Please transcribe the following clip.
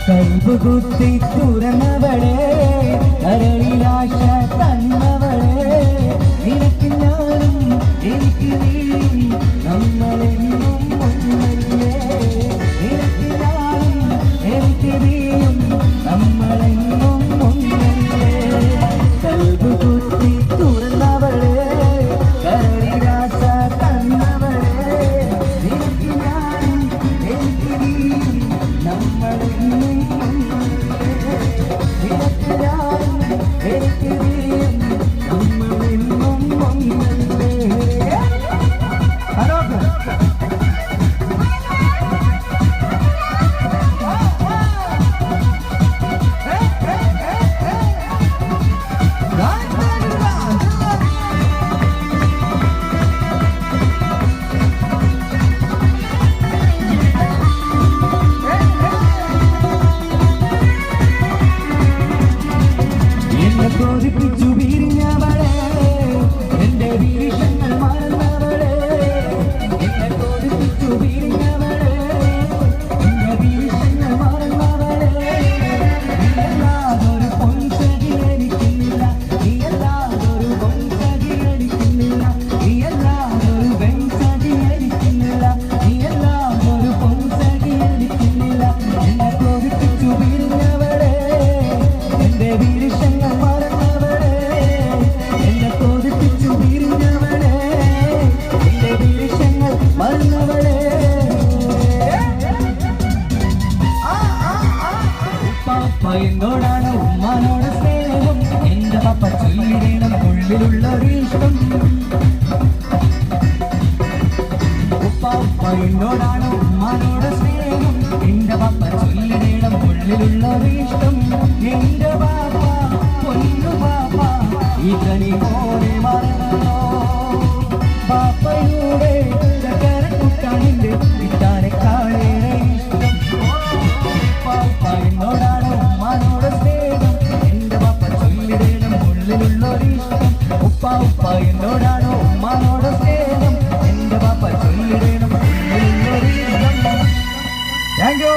കൽബുകുത്തി തുറന്നവളെ കരളിലാശ തന്നവളെ നിനക്ക് ഞാനും എനിക്ക് നീയും നമ്മളെന്നും ഒന്നല്ലേ നിനക്ക് ഞാനും എനിക്ക് നീയും നമ്മളെന്നും ഒന്നല്ലേ കൽബുകുത്തി തുറന്നവളെ കരളിലാശ തന്നവളെ നിനക്ക് ഞാനും എനിക്ക് നീയും നമ്മളെന്നും കൊതിപ്പിച്ചു പിരിഞ്ഞവളെ എന്റെ വീക്ഷങ്ങൾ മറന്നവളെ എന്നെ കൊതിപ്പിച്ചു പിരിഞ്ഞവളെ എന്റെ വീക്ഷങ്ങൾ മറന്നവളെ നീയല്ലാതൊരു പൊൻസഖി എനിക്കുന്നില്ല നീയല്ലാതൊരു പൊൻസഖി എനിക്കുന്നില്ല നീയല്ലാതൊരു വെൺസഖി എനിക്കുന്നില്ല നീയല്ലാതൊരു പൊൻസഖി എനിക്കുന്നില്ല എന്നെ കൊതിപ്പിച്ചു പിരിഞ്ഞവളെ എന്റെ വീക്ഷങ്ങൾ എന്നോടാണ് ഉമ്മാനോട് സ്നേഹം എന്റെ പപ്പ ചൊല്ലിടേണം ഉള്ളിലുള്ളൊരിഷ്ടം ഉപ്പ എന്നോടാണ് ഉമ്മാനോട് സ്നേഹം എന്റെ പപ്പ ചൊല്ലിടേണം ഉള്ളിലുള്ളൊരിഷ്ടം എന്റെ പാപ്പ പൊന്നു പാപ്പ ഇതനി പോലെ മറന്നോ പാപ്പയുടെ കരക്കുട്ടാനിന്റെ വിട്ടാനെ കാളേറെ ഇഷ്ടം പാപ്പ എന്നോടാണ് ഉമ്മാനോട് സ്നേഹം എന്റെ പാപ്പ ചൊല്ലിടേണം ഉള്ളിലുള്ളൊരിഷ്ടം ഉപ്പ എന്നോടാണ് ഉമ്മാനോട് സ്നേഹം എന്റെ പാപ്പ ചൊല്ലിടേണം ഉള്ളിലുള്ളൊരിഷ്ടം. Thank you.